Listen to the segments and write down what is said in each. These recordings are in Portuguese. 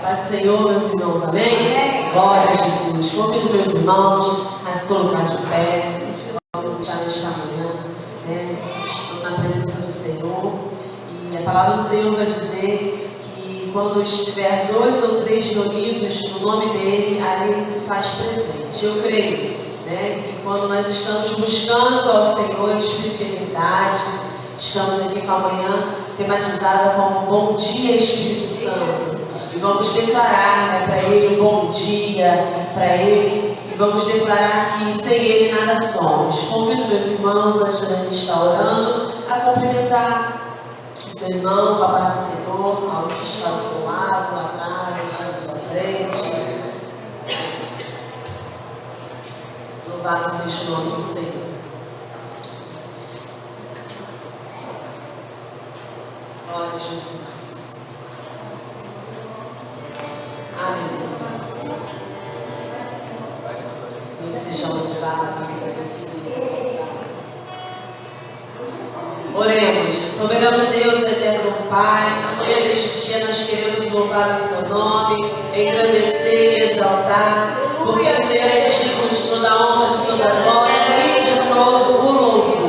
Paz do Senhor, meus irmãos, amém? Glória a Jesus. Convido meus irmãos a se colocar de pé. Vamos estar nesta manhã, né? Estou na presença do Senhor. E a palavra do Senhor vai dizer que quando estiver 2 ou 3 reunidos no nome dele, ali ele se faz presente. Eu creio, né, que quando nós estamos buscando ao Senhor em espírito e verdade, estamos aqui com a manhã tematizada como Bom Dia Espírito Santo. E vamos declarar, né, para Ele um bom dia, para Ele, e vamos declarar que sem Ele nada somos. Convido meus irmãos, antes da gente estar orando, a cumprimentar o seu irmão, a paz do Senhor, ao que está ao seu lado, lá atrás, à sua frente. Louvado seja o nome do Senhor. Glória a Jesus. Aleluia. Deus seja louvado e agradecido, exaltado. Oremos. Soberano Deus, eterno Pai, amanhã deste dia nós queremos louvar o seu nome, engrandecer e exaltar, porque o Senhor é digno de toda a honra, de toda a glória e de todo o louvor.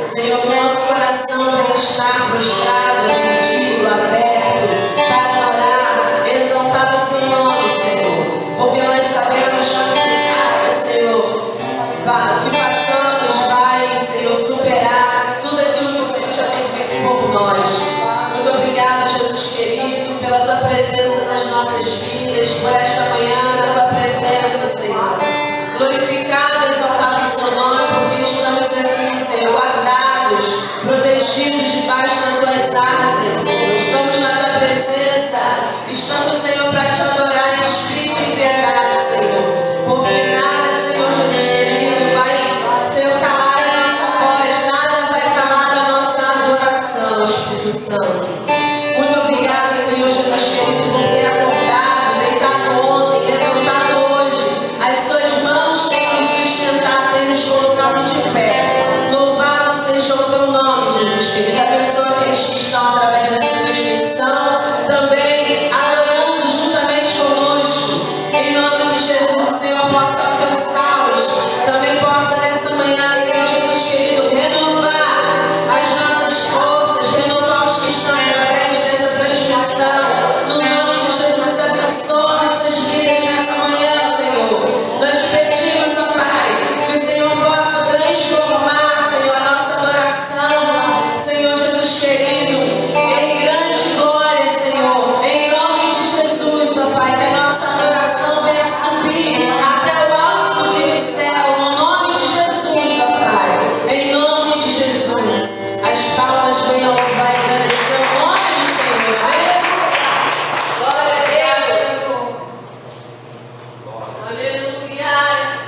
Senhor, nosso coração vai estar prostrado, rendido, aberto, para adorar, exaltar o seu nome, Senhor, porque nós sabemos que nada, Senhor, que façamos vai, Senhor, superar tudo aquilo que o Senhor já tem feito por nós. Muito obrigada, Jesus querido, pela tua presença nas nossas vidas, por esta manhã, na tua presença, Senhor. Glorificado, exaltado o seu nome, porque estamos aqui, Senhor, guardados, protegidos debaixo das tuas asas, Senhor. Estamos na tua presença, estamos, Senhor, para te adorar em espírito e verdade, Senhor. Porque nada, Senhor Jesus querido, vai, Senhor, calar a nossa voz, nada vai calar a nossa adoração, Espírito Santo. Muito obrigado, Senhor Jesus querido, por ter acordado, deitado ontem, levantado hoje. As suas mãos têm nos sustentado, têm nos colocado de pé. Louvado seja o teu nome, Jesus querido. Abençoa aqueles que estão através dessa transmissão, também adorando juntamente conosco. Em nome de Jesus, o Senhor possa alcançá-los. Também possa nessa manhã, Senhor Jesus querido, renovar as nossas forças, renovar os que estão através dessa transmissão. No nome de Jesus, abençoa nossas vidas nessa manhã, Senhor. Nós pedimos, ó Pai, que o Senhor possa transformar, Senhor, a nossa adoração, Senhor Jesus querido, em grande glória, Senhor. Em nome de Jesus, ó Pai, que a nossa adoração venha subir até o alto sublime céu, no nome de Jesus, ó Pai. Em nome de Jesus, as palmas venham louvar e agradecer o nome do Senhor. Amém? Glória a Deus. Aleluia.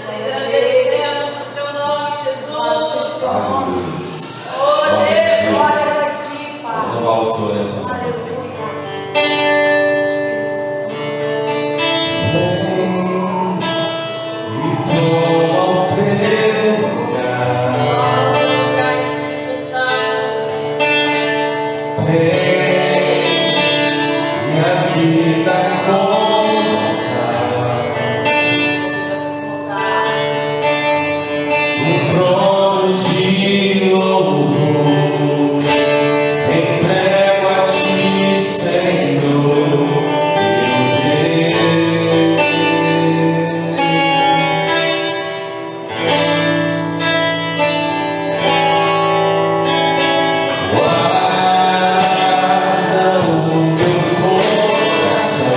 Agradecemos o teu nome, Jesus. Oh, Deus, glória a ti, Pai. Vamos louvar o Senhor nessa manhã. Toma o lugar, Espírito Santo. Minha vida um trono de louvor, entrego a ti, Senhor, meu Deus. Guarda o meu coração.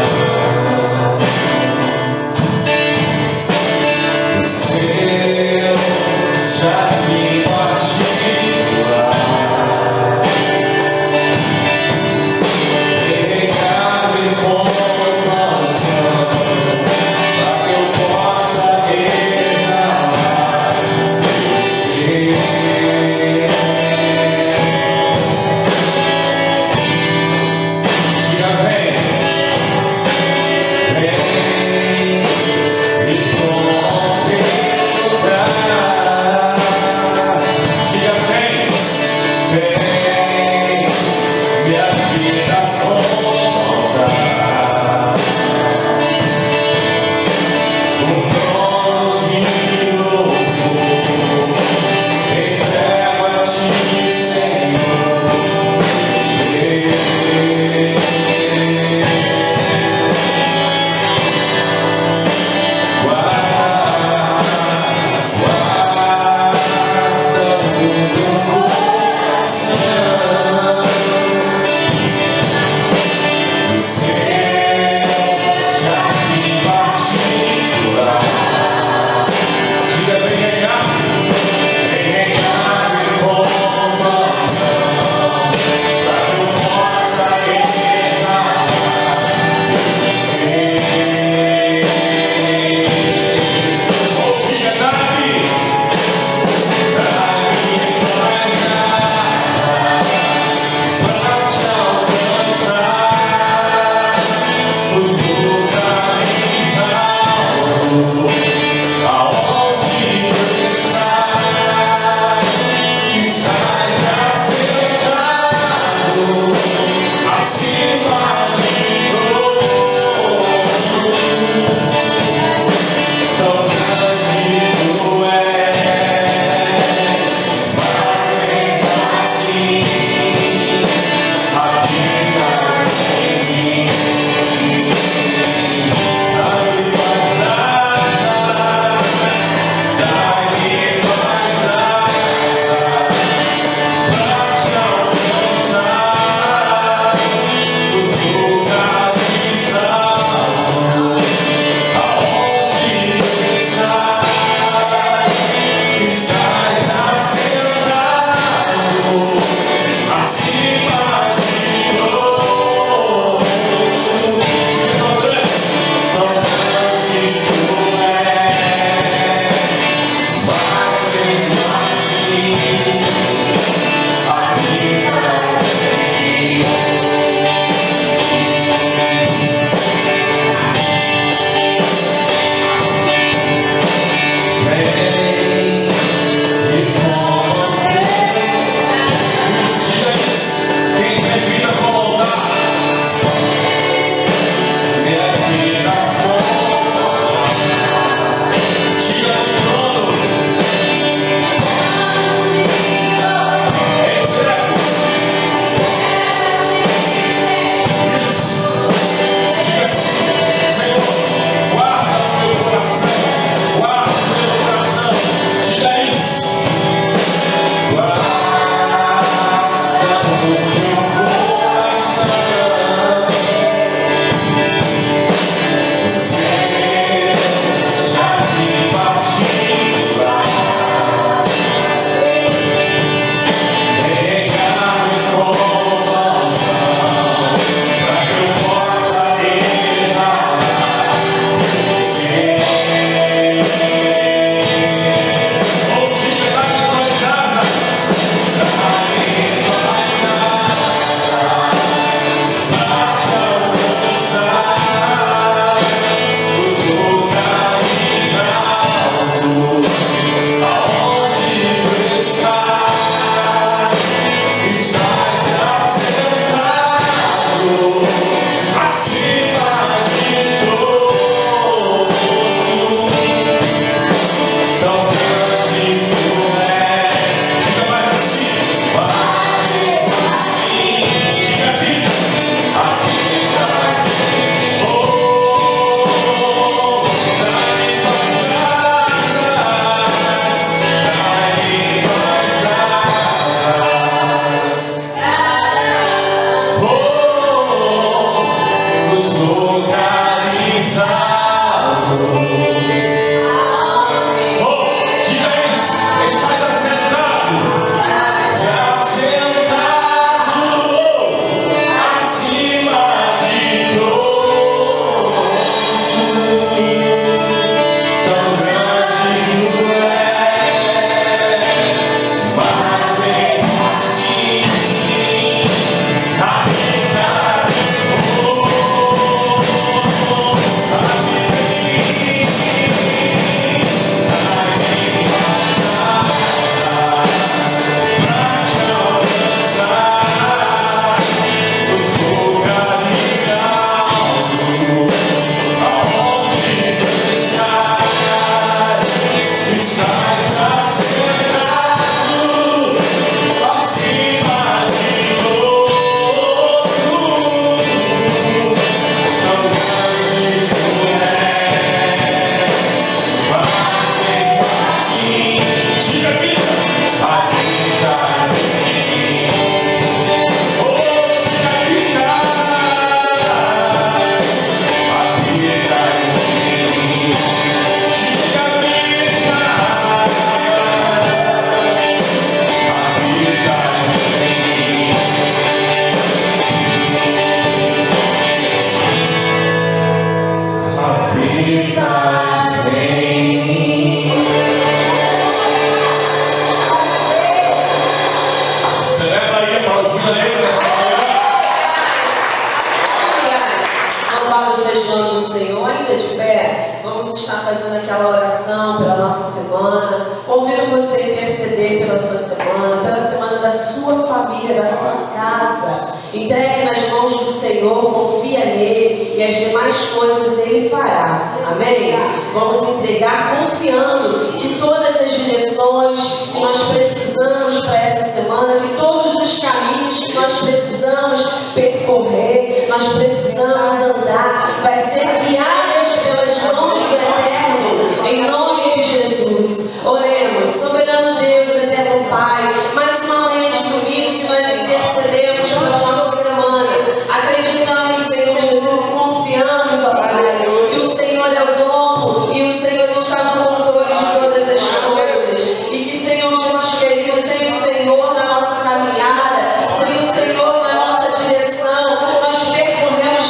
louvado seja o nome do Senhor. Ainda de pé, vamos estar fazendo aquela oração pela nossa semana. Convido você a interceder pela sua semana da sua família, da sua casa. Entregue nas mãos do Senhor, confia nele e as demais coisas ele fará. Amém? Vamos entregar confiando que todas as direções que nós precisamos para essa semana, que todos os caminhos que nós precisamos percorrer, nós precisamos andar, vai ser guiadas pelas mãos do Eterno, em nome de Jesus. Oremos, soberano Deus, eterno Pai, mais uma manhã de domingo que nós intercedemos pela nossa semana, acreditamos, Senhor Jesus, e confiamos, ó Pai, que o Senhor é o dono e o Senhor está no controle de todas as coisas, e que, Senhor Jesus querido, sem o Senhor na nossa caminhada, sem o Senhor na nossa direção, nós percorremos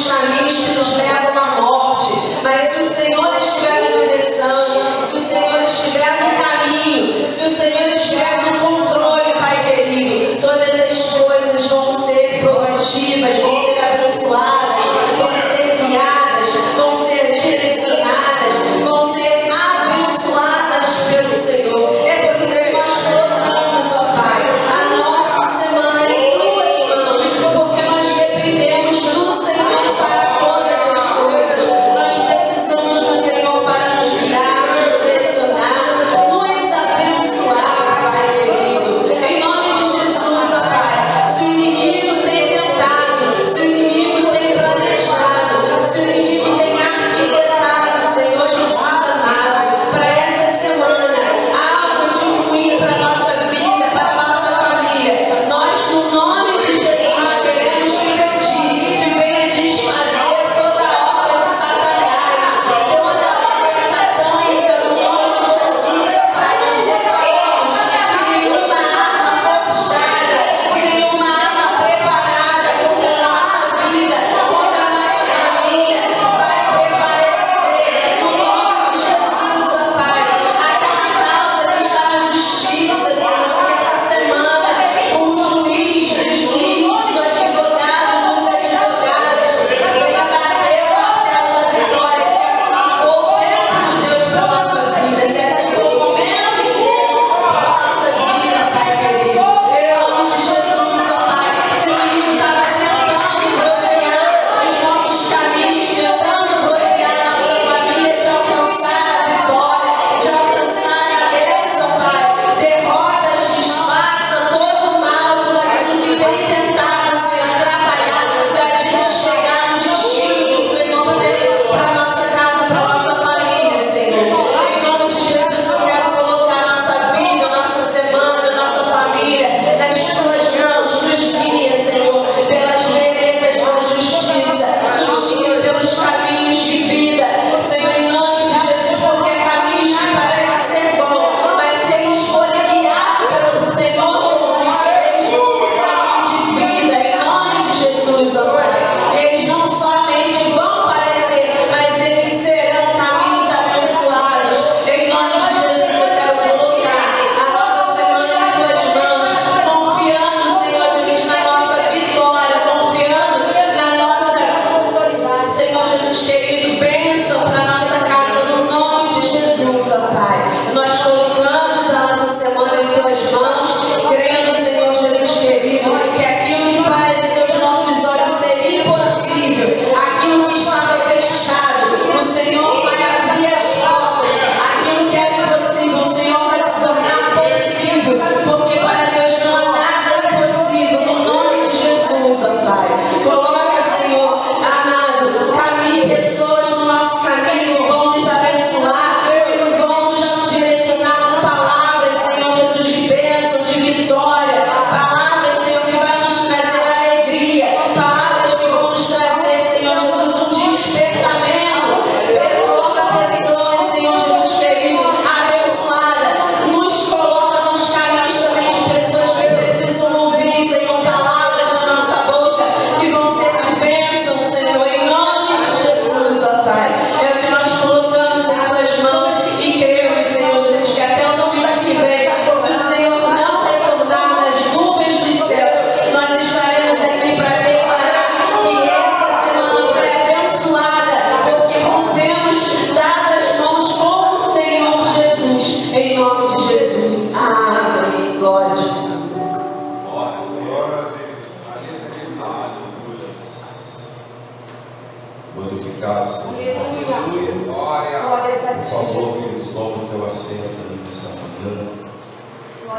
Glorificado seja o nome de Deus. Por favor, queridos, toma o teu assento ali nessa manhã.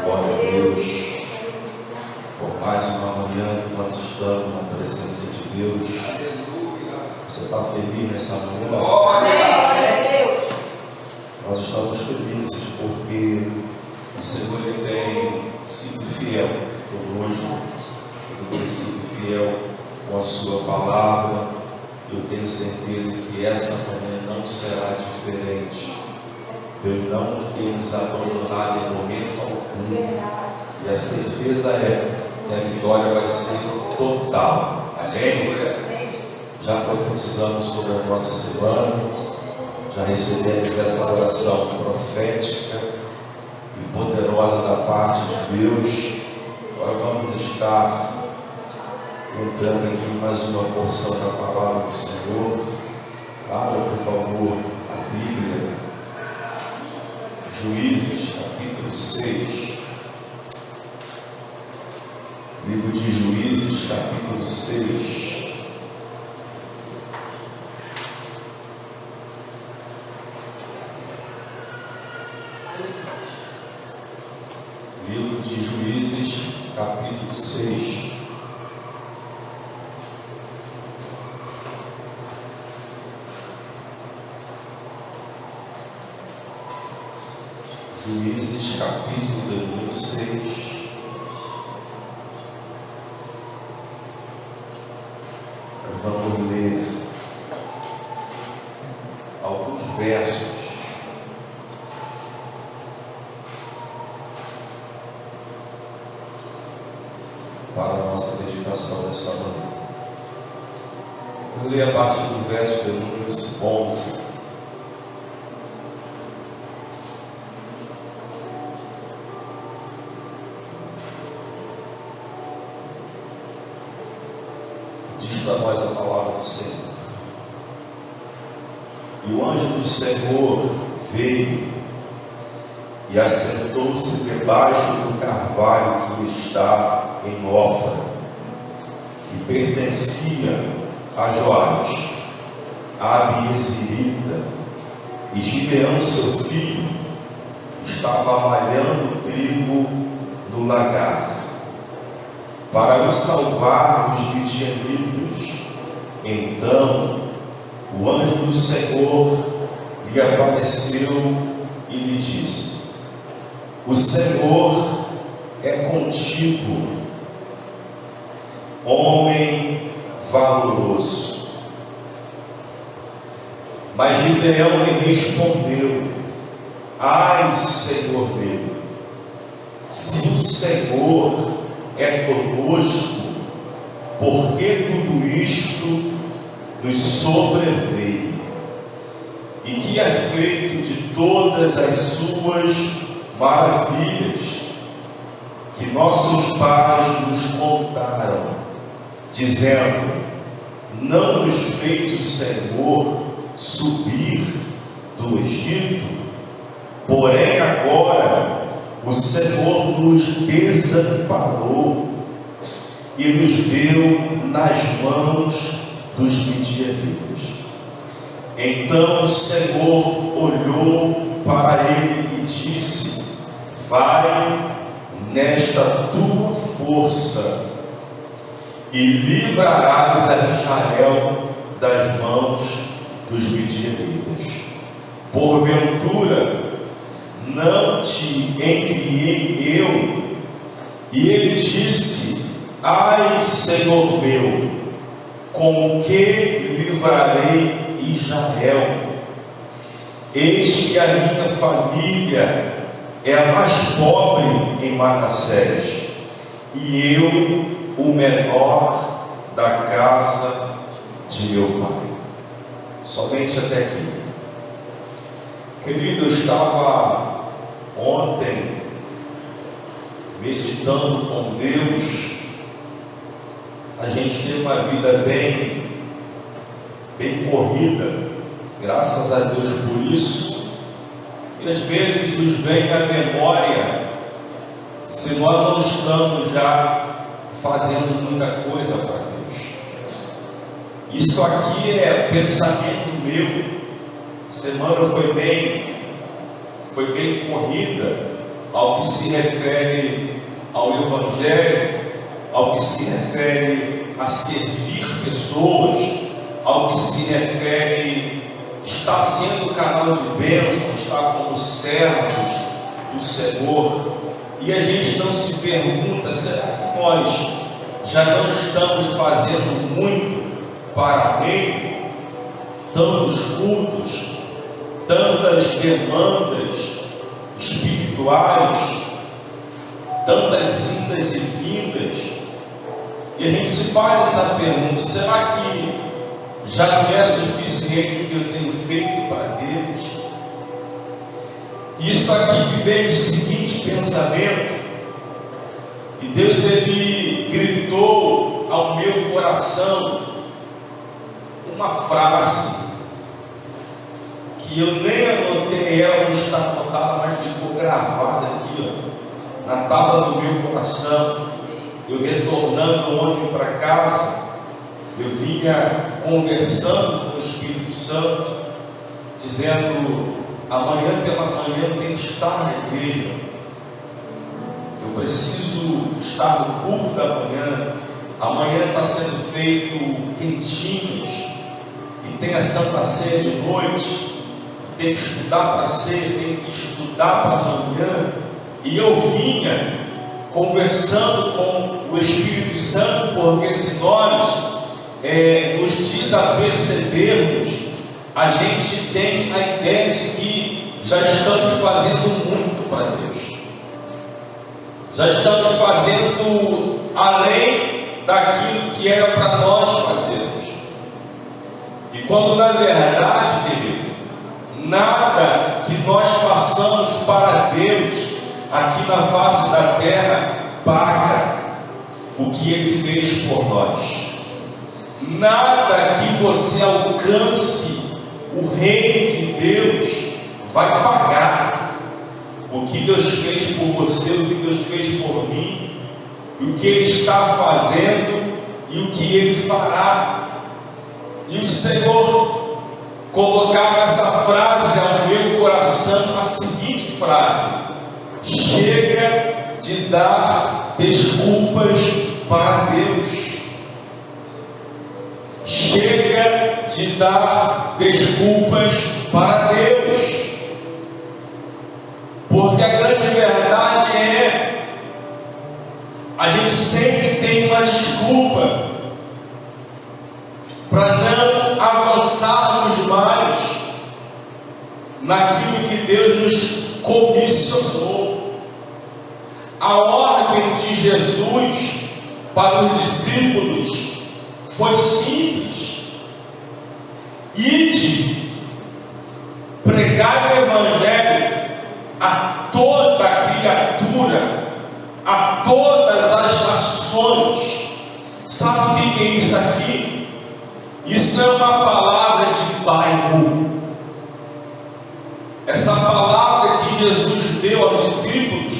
Glória a Deus. Por mais uma manhã que nós estamos na presença de Deus. Você está feliz nessa manhã? Nós estamos felizes porque o Senhor ele tem sido fiel conosco, ele tem sido fiel com a sua palavra. Eu tenho certeza que essa manhã não será diferente. Ele não tem nos abandonado em momento algum. E a certeza é que a vitória vai ser total. Amém? Já profetizamos sobre a nossa semana, já recebemos essa oração profética e poderosa da parte de Deus. Agora vamos estar entrando aqui em mais uma porção da palavra do Senhor. Abra, por favor, a Bíblia. Juízes, capítulo 6. Livro de Juízes, capítulo 6. Livro de Juízes, capítulo 6. Juízes, capítulo 6. Nós vamos ler alguns versos para a nossa meditação desta manhã. Eu leio a partir do verso de número 11. Diz para nós a palavra do Senhor. E o anjo do Senhor veio e assentou-se debaixo do carvalho que está em Ofra, que pertencia a Joás, a Abiezerita, e Gideão seu filho estava malhando trigo no lagar, para o salvar dos midianitas. Então o anjo do Senhor lhe apareceu e lhe disse: o Senhor é contigo, homem valoroso. Mas Gideão lhe respondeu: ai, Senhor meu, se o Senhor é conosco, por que tudo isto nos sobreveio? E que é feito de todas as suas maravilhas que nossos pais nos contaram, dizendo: não nos fez o Senhor subir do Egito? Porém agora o Senhor nos desamparou e nos deu nas mãos dos midianitas. Então o Senhor olhou para ele e disse: vai nesta tua força e livrarás a Israel das mãos dos midianitas. Porventura não te enviei eu? E ele disse: ai, Senhor meu, com que livrarei Israel? Eis que a minha família é a mais pobre em Manassés, e eu o menor da casa de meu pai. Somente até aqui. Querido, eu estava ontem meditando com Deus. A gente tem uma vida bem corrida, graças a Deus por isso. E às vezes nos vem à memória se nós não estamos já fazendo muita coisa para Deus. Isso aqui é pensamento meu. Semana foi bem corrida ao que se refere ao Evangelho, ao que se refere a servir pessoas, ao que se refere estar sendo canal de bênção, estar como servos do Senhor. E a gente não se pergunta, será que nós já não estamos fazendo muito para Ele? Tantos cultos, tantas demandas espirituais, tantas indas e vindas, e a gente se faz essa pergunta: será que já não é suficiente o que eu tenho feito para Deus? Isso aqui me veio o seguinte pensamento, e Deus ele gritou ao meu coração uma frase que eu nem anotei ela, não está anotada, mas ficou gravada aqui, ó, na tábua do meu coração. Eu retornando ontem para casa, eu vinha conversando com o Espírito Santo, dizendo: amanhã pela manhã tem que estar na igreja, eu preciso estar no culto da manhã. Amanhã está sendo feito quentinhos, e tem a Santa Ceia de noite, tem que estudar para ceia, tem que estudar para amanhã. E eu vinha conversando com o Espírito Santo, porque se nós nos desapercebermos, a gente tem a ideia de que já estamos fazendo muito para Deus, já estamos fazendo além daquilo que era para nós fazermos. E quando na verdade, querido, nada que nós façamos para Deus aqui na face da terra paga o que Ele fez por nós. Nada que você alcance o reino de Deus vai pagar o que Deus fez por você, o que Deus fez por mim, o que Ele está fazendo e o que Ele fará. E o Senhor colocava essa frase ao meu coração, a seguinte frase: chega de dar desculpas para Deus. Chega de dar desculpas para Deus. Porque a grande verdade é, a gente sempre tem uma desculpa para não avançarmos mais naquilo que Deus nos comissionou. A ordem de Jesus para os discípulos foi simples: ide, pregai o Evangelho a toda criatura, a todas as nações. Sabe o que é isso aqui? Isso é uma palavra de bairro. Essa palavra que Jesus deu aos discípulos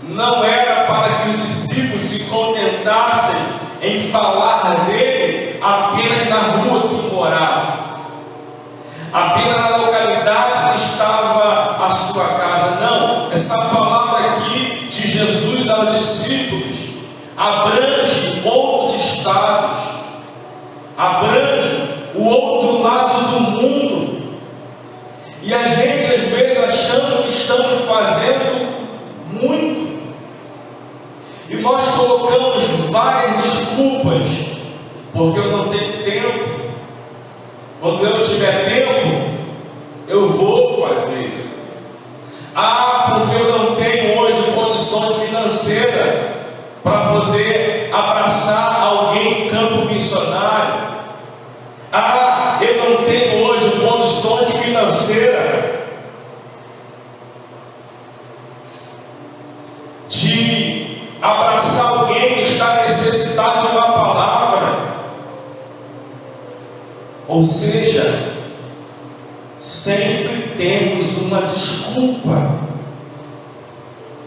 não era para que os discípulos se contentassem em falar dele apenas na rua que morava, apenas na localidade que estava a sua casa. Não, essa palavra aqui de Jesus aos discípulos abrange outros estados, abrange o outro lado do mundo. E a gente às vezes achando que estamos fazendo muito, e nós colocamos várias desculpas: porque eu não tenho tempo, quando eu tiver tempo eu vou fazer. Porque eu não tenho hoje condições financeiras para poder abraçar alguém em campo missionário. Eu não tenho hoje condições financeiras de abraçar alguém que está necessitado de uma palavra. Ou seja, sempre temos uma desculpa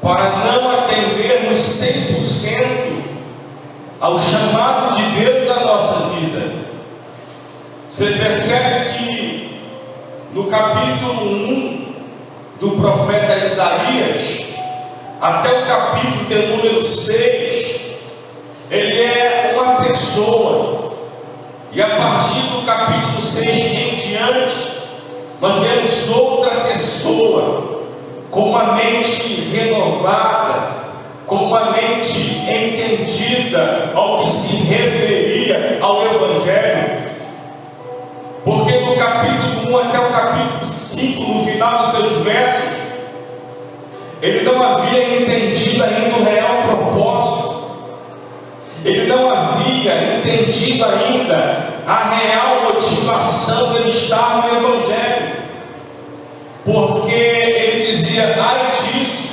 para não atendermos 100% ao chamado de Deus na nossa vida. Você percebe que no capítulo 1 do profeta Isaías, até o capítulo de número 6, ele é uma pessoa. E a partir do capítulo 6 em diante, nós vemos outra pessoa, com uma mente renovada, com uma mente entendida ao que se referia ao Evangelho. Porque no capítulo 1 até o capítulo 5, no final dos seus versos, ele não havia entendido ainda o real propósito, ele não havia entendido ainda a real motivação dele estar no Evangelho, porque ele dizia: ai disso,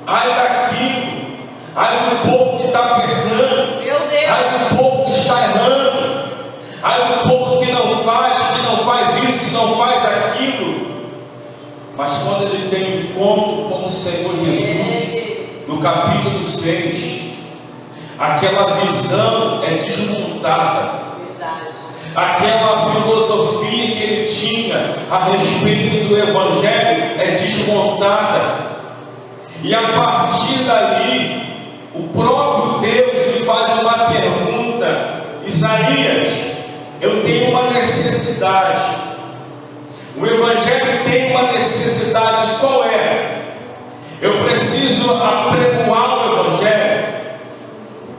ai daquilo, ai do povo que está pecando, ai do povo que está errando, ai do povo que não faz isso, que não faz aquilo. Mas quando ele tem um encontro com o Senhor Jesus, no capítulo 6, aquela visão é desmontada. Aquela filosofia que ele tinha a respeito do Evangelho é desmontada. E a partir dali, o próprio Deus lhe faz uma pergunta: Isaías, eu tenho uma necessidade. O Evangelho tem uma necessidade. Qual é? Eu preciso apregoar o Evangelho.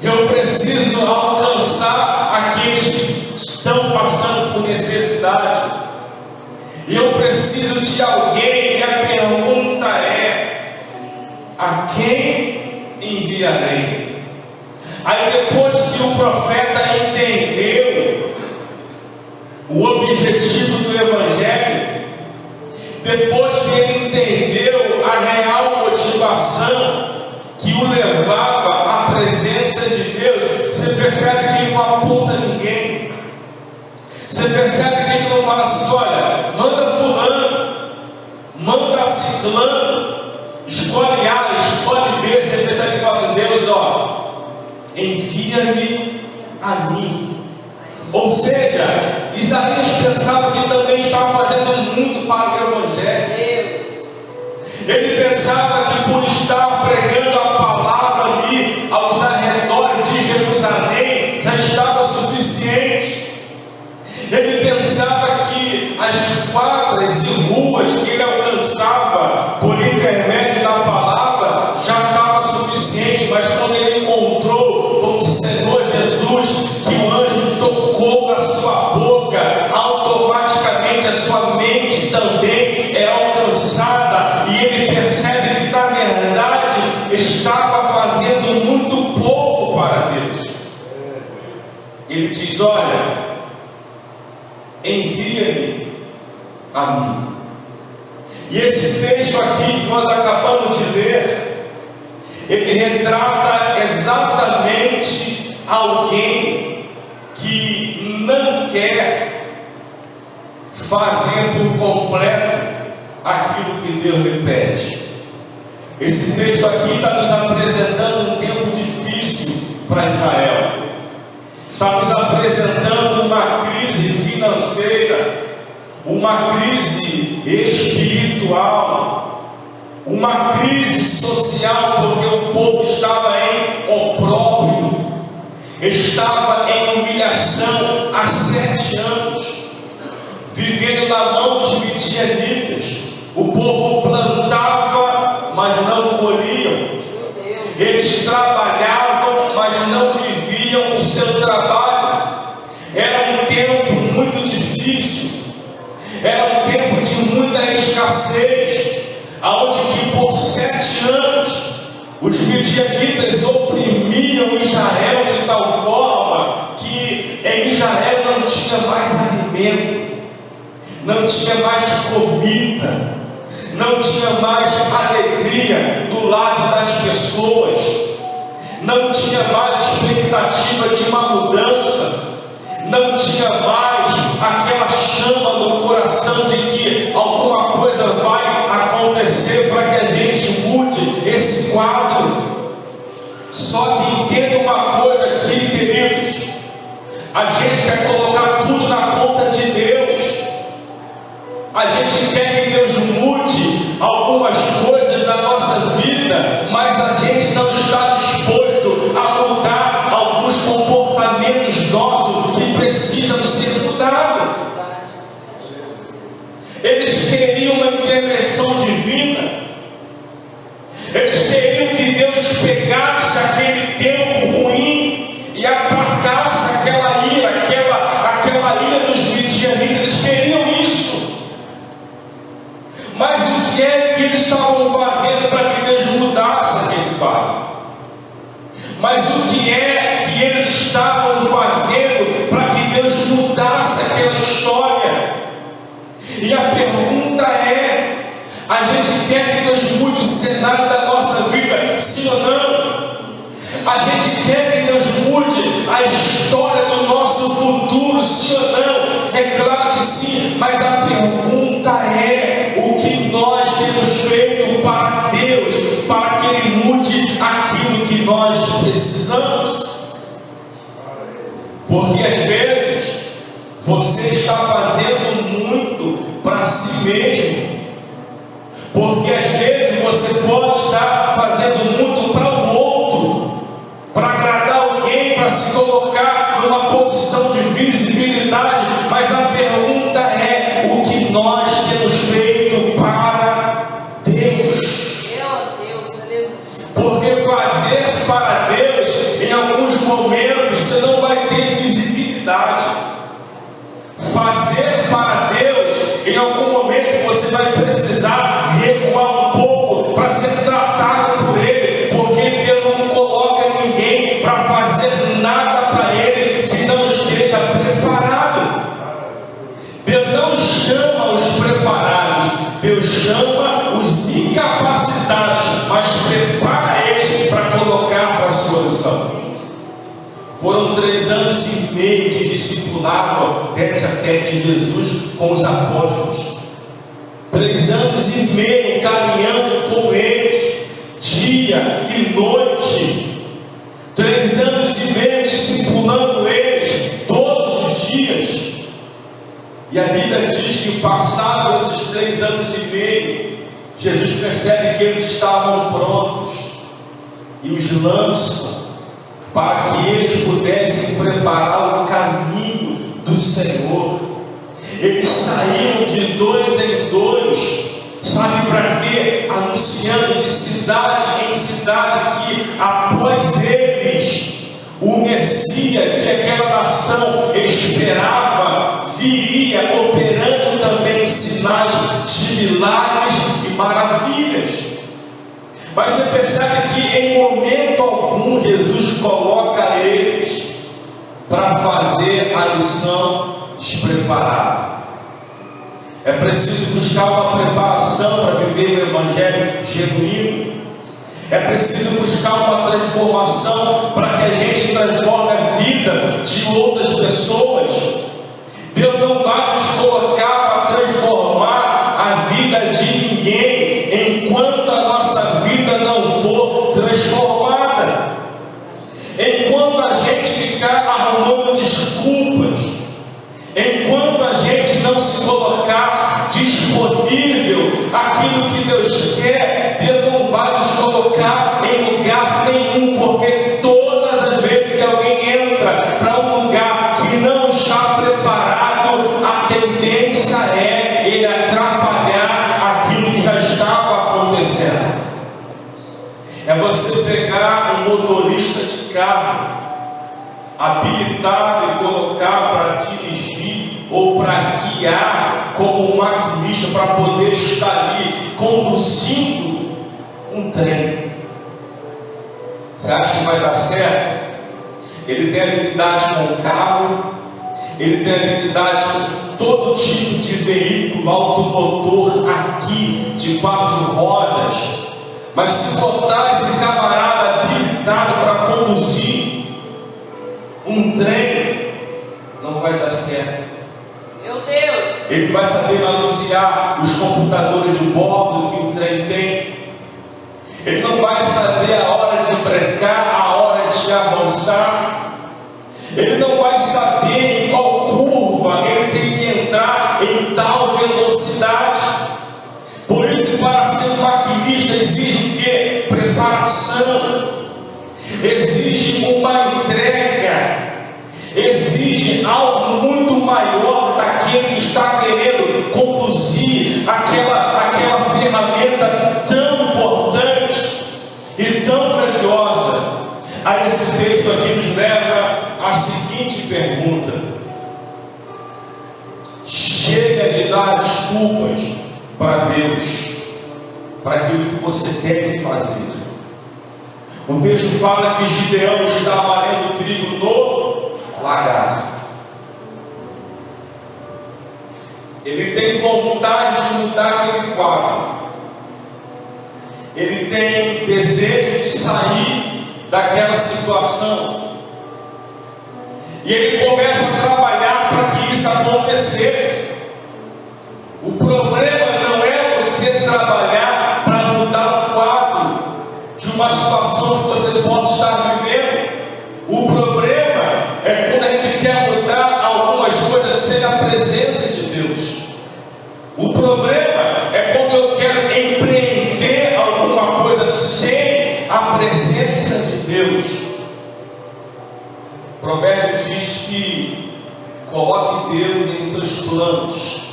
Eu preciso alcançar aqueles que estão passando por necessidade. E eu preciso de alguém. E a pergunta é: a quem enviarei? Aí depois que o profeta entendeu o objetivo do Evangelho, depois que ele entendeu a real motivação que o levava à presença de Deus, você percebe que ele não aponta ninguém. Você percebe que ele não fala assim: olha, manda fulano, manda ciclano, escolhe A, escolhe B. Você percebe que ele fala assim: Deus, ó, envia-me a mim. Ou seja, Isaías pensava que também estava fazendo muito para o Evangelho. Ele pensava que por estar pregando a palavra ali aos arredores de Jerusalém já estava suficiente. Ele pensava que as quadras e ruas que ele alcançava por intermédio da palavra já estava suficiente. Mas quando ele encontrou com o Senhor Jesus, que o anjo tocou na sua boca, automaticamente a sua mente também é alcançada, e ele percebe que na verdade estava fazendo muito pouco para Deus. Ele diz: olha, envia-me a mim. E esse texto aqui que nós acabamos de ler, ele retrata exatamente alguém que não quer fazer por completo aquilo que Deus lhe pede. Esse texto aqui está nos apresentando um tempo difícil para Israel. Está nos apresentando uma crise financeira, uma crise espiritual, uma crise social, porque o povo estava em opróbrio, estava em humilhação há 7 anos, vivendo na mão dos midianitas. O povo plantava, mas não colhiam. Eles trabalhavam, mas não viviam o seu trabalho. Era um tempo muito difícil, era um tempo de muita escassez, aonde que por 7 anos os midianitas oprimiam Israel de tal forma que em Israel não tinha mais alimento, não tinha mais comida, não tinha mais alegria do lado das pessoas, não tinha mais expectativa de uma mudança, não tinha mais aquela chama no coração de que alguma coisa vai acontecer para que a gente mude esse quadro. Só que entenda uma coisa aqui, queridos: a gente quer colocar tudo na conta de Eles queriam uma intervenção divina. Eles queriam que Deus pegasse aquele tempo ruim e aplacasse aquela ira dos midianitas. Eles queriam isso. Mas o que é que eles estavam fazendo para que Deus mudasse aquele pai? Mas o que é que eles estavam fazendo para que Deus mudasse aquela história? E a pergunta é: a gente quer que Deus mude o cenário da nossa vida, sim ou não? A gente quer que Deus mude a história do nosso futuro, sim ou não? É claro que sim, mas a pergunta é: o que nós temos feito para Deus, para que Ele mude aquilo que nós precisamos? Porque às vezes você está fazendo muito para si mesmo. Porque às vezes você pode estar fazendo muito para o outro, para agradar alguém, para se colocar numa posição de visibilidade. Mas a pergunta é: o que nós temos feito para Deus? Porque fazer para Deus, em alguns momentos, você não vai ter visibilidade. Fazer para Deus, em algum momento, você vai precisar recuar um pouco para ser tratado por Ele, porque Deus não coloca ninguém para fazer nada para Ele se não esteja preparado. Deus não chama os preparados, Deus chama os incapacitados, mas prepara eles para colocar para a sua missão. Foram 3 anos e meio de discipulado tete a tete de Jesus com os apóstolos. 3 anos e meio caminhando com eles, dia e noite. 3 anos e meio discipulando eles todos os dias. E a Bíblia diz que, passados esses 3 anos e meio, Jesus percebe que eles estavam prontos e os lança para que eles pudessem preparar o caminho do Senhor. Eles saíram de 2 em 2, sabe para quê? Anunciando de cidade em cidade que após eles, o Messias que aquela nação esperava viria operando também sinais de milagres e maravilhas. Mas você percebe que em momento algum Jesus coloca eles para fazer a missão despreparada. É preciso buscar uma preparação para viver o Evangelho genuíno. É preciso buscar uma transformação para que a gente transforme a vida de outras pessoas. Deus não vai nos colocar para transformar a vida de ninguém enquanto a nossa vida não for transformada. Enquanto a gente ficar arrumando desculpas, enquanto a gente não se colocar disponível aquilo que Deus quer, Deus não vai nos colocar em lugar nenhum, porque todas as vezes que alguém entra para um lugar que não está preparado, a tendência é ele atrapalhar aquilo que já estava acontecendo. É você pegar um motorista de carro habilitado e colocar para dirigir ou para guiar como um maquinista para poder estar ali conduzindo um trem. Você acha que vai dar certo? Ele tem habilidade com o carro, ele tem habilidade com todo tipo de veículo automotor aqui de 4 rodas. Mas se botar esse camarada habilitado para conduzir um trem, não vai dar certo. Meu Deus! Ele vai saber manusear os computadores de bordo que o trem tem. Ele não vai saber a hora de brecar, a hora de avançar. Ele não vai saber em qual curva ele tem que entrar em tal velocidade. Por isso, para ser um maquinista exige o quê? Preparação. Exige uma entrega. Exige algo muito maior daquele que está querendo conduzir de dar desculpas para Deus, para aquilo que você deve fazer. O texto fala que Gideão está amarrando trigo no lagar. Ele tem vontade de mudar aquele quadro. Ele tem desejo de sair daquela situação. E ele começa a trabalhar para que isso acontecesse. O problema não é você trabalhar para mudar o quadro de uma situação que você pode estar vivendo. O problema é quando a gente quer mudar algumas coisas sem a presença de Deus. O problema é quando eu quero empreender alguma coisa sem a presença de Deus. O provérbio diz que coloque Deus em seus planos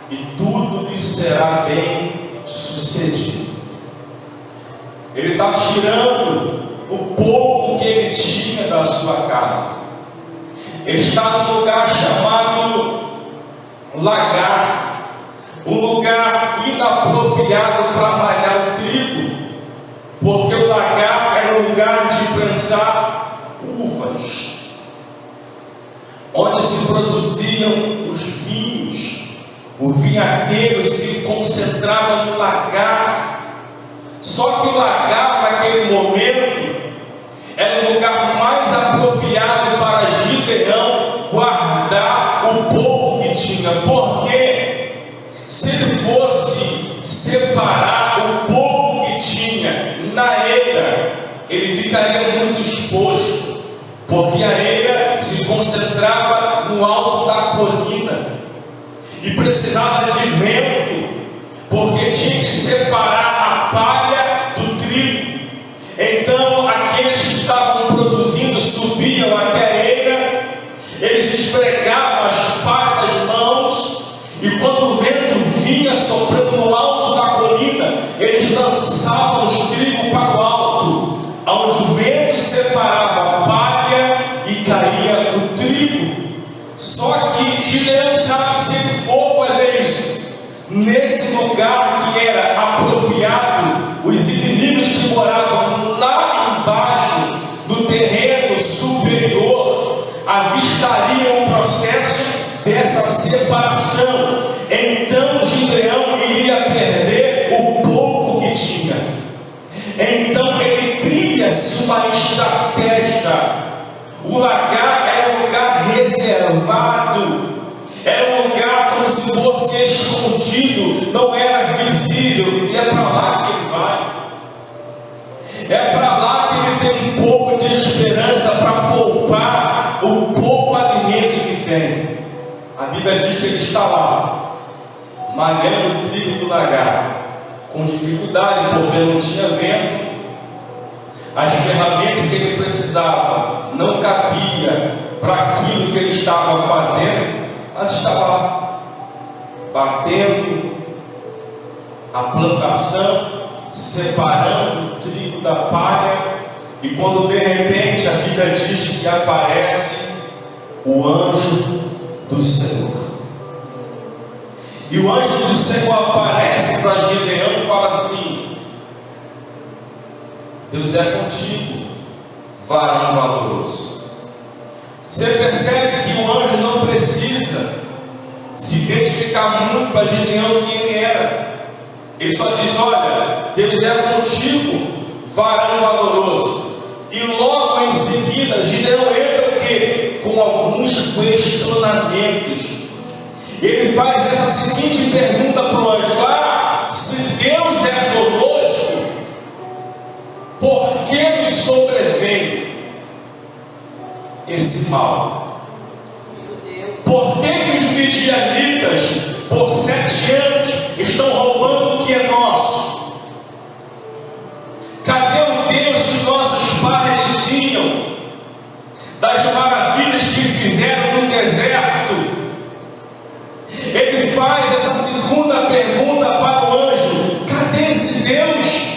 e tudo lhe será bem sucedido. Ele está tirando o pouco que ele tinha da sua casa. Ele está num lugar chamado lagar, um lugar inapropriado para malhar o trigo, porque o lagar era um lugar de prensar uvas, onde se produziam os vinhos. O vinhadeiro se concentrava no lagar. Só que o lagar, naquele momento, era o lugar mais apropriado para Gideão guardar o pouco que tinha. Porque se ele fosse separar o pouco que tinha na eira, ele ficaria muito exposto, porque a eira se concentrava no alto da colina e precisava de vento, porque tinha que separar a palha do trigo. Então aqueles que estavam produzindo subiam até a eira, eles esfregavam as palhas das mãos, e quando o vento vinha soprando no alto da colina, eles lançavam os trigos para o alto, onde o vento separava a palha e caía o trigo. Só que Gideão sabe, se ele for fazer isso nesse lugar que era apropriado, os inimigos que moravam lá embaixo do terreno superior avistariam o processo dessa separação. Então Gideão iria perder o pouco que tinha. Então ele cria-se uma estratégia. O lagar era um lugar reservado, era um lugar como se fosse escondido, não era visível, e é para lá que ele vai. É para lá que ele tem um pouco de esperança para poupar o pouco alimento que tem. A Bíblia diz que ele está lá, malhando o trigo do lagar, com dificuldade, porque não tinha vento. As ferramentas que ele precisava não cabia para aquilo que ele estava fazendo, mas estava lá, batendo a plantação, separando o trigo da palha. E quando de repente a Bíblia diz que aparece o anjo do Senhor, e o anjo do Senhor aparece para Gideão e fala assim: Deus é contigo, varão valoroso. Você percebe que o anjo não precisa se identificar muito para Gideão quem ele era. Ele só diz: olha, Deus é contigo, varão valoroso. E logo em seguida Gideão entra o quê? Com alguns questionamentos. Ele faz essa seguinte pergunta para o anjo: se Deus é conosco, por que nos sobrevém esse mal? Por que os midianitas, por 7 anos, estão roubando o que é nosso? Cadê o Deus que nossos pais tinham, das maravilhas que fizeram no deserto? Ele faz essa segunda pergunta para o anjo: cadê esse Deus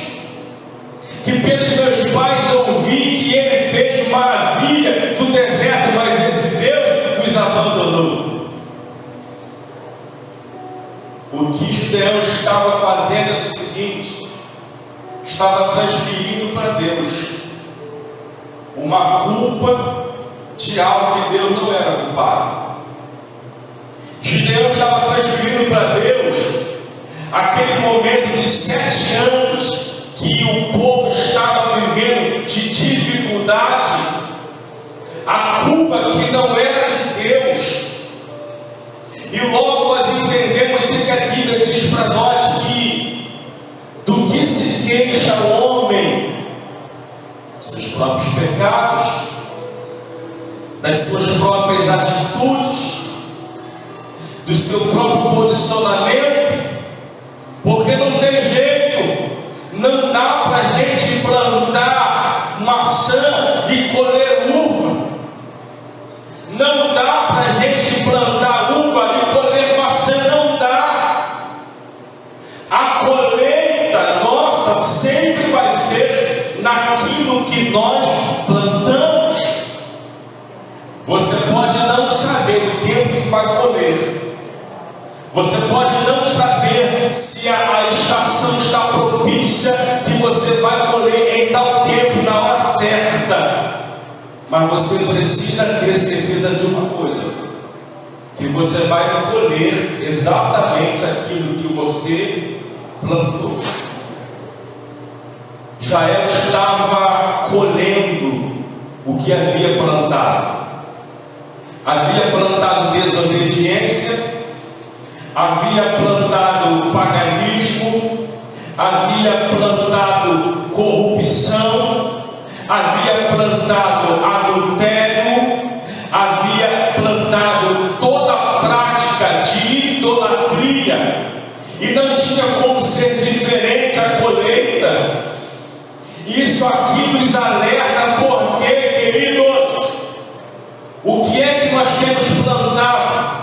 que pelos meus pais ouvi que ele fez maravilha do deserto, mas esse Deus nos abandonou? O que Gideão estava fazendo é o seguinte: estava transferindo para Deus uma culpa de algo que Deus não era culpado. Gideão estava transferindo para Deus aquele momento de 7 anos que o povo estava vivendo de dificuldade, a culpa que não era de Deus. E logo nós entendemos que a Bíblia diz para nós que do que se queixa o homem, seus próprios pecados, das suas próprias atitudes, do seu próprio posicionamento, porque não tem jeito, não dá para a gente plantar maçã e colher uva, não dá para a gente plantar uva e colher maçã, não dá. A colheita nossa sempre vai ser naquilo que nós plantamos. Você pode não saber o tempo que vai colher, você pode não saber se a estação está propícia que você vai colher em tal tempo, na hora certa, mas você precisa ter certeza de uma coisa: que você vai colher exatamente aquilo que você plantou. Israel estava colhendo o que havia plantado. Havia plantado desobediência, havia plantado paganismo, havia plantado corrupção, havia plantado adultério, havia plantado toda a prática de idolatria, e não tinha como ser diferente a colheita. Isso aqui nos alerta, porque, queridos, o que é que nós temos plantado?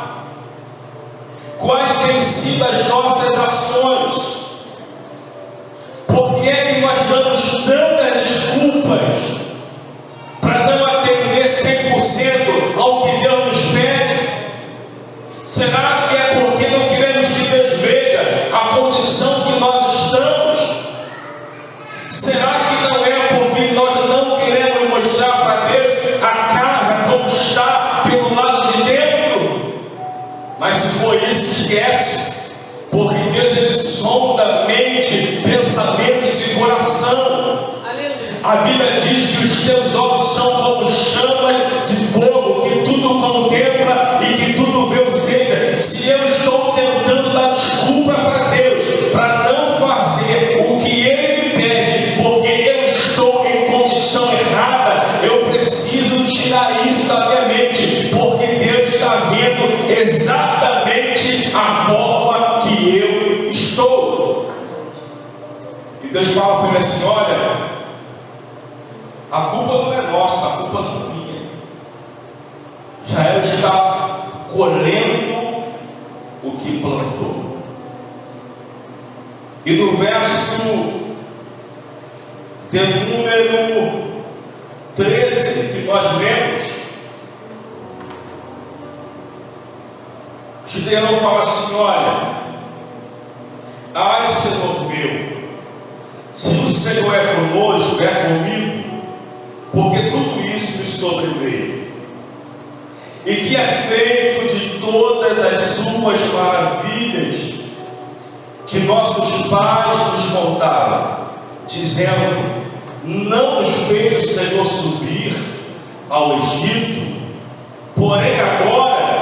Quais têm sido as nossas ações? Por que é que nós damos tantas desculpas para não atender 100% ao que Deus nos pede? Será que é porque não queremos que Deus veja a condição que nós estamos? Será que não é porque nós não queremos mostrar para Deus a casa como está pelo lado de dentro? Mas se for isso, esquece, porque Deus ele sonda mente, pensamentos e coração. A Bíblia diz que os teus olhos são como chamas de fogo, que tudo contempla e que tudo vê. Ou seja, se eu estou tentando dar desculpa para Deus, para não fazer o que Ele me pede, porque eu estou em condição errada, eu preciso tirar isso da minha mente, porque Deus está vendo exatamente a forma que eu estou. E Deus fala para mim assim: olha, a culpa não é nossa, a culpa não é minha. Israel está colhendo o que plantou. E no verso de número 13 que nós lemos, Gideão fala assim: olha, ai Senhor meu, se o Senhor é conosco, é comigo, porque tudo isso me sobreveio, e que é feito de todas as suas maravilhas que nossos pais nos contaram, dizendo: não nos fez o Senhor subir ao Egito, porém agora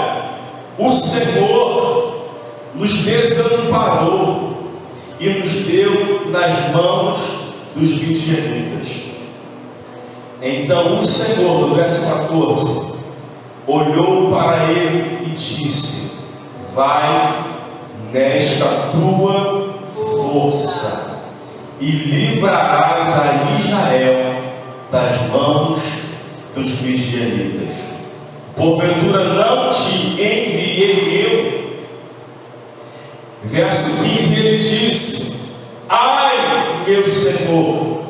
o Senhor nos desamparou e nos deu nas mãos dos midianitas. Então o Senhor, no verso 14, olhou para ele e disse: vai nesta tua força e livrarás a Israel das mãos dos midianitas. Porventura não te enviei eu? Verso 15 ele disse: ai meu Senhor,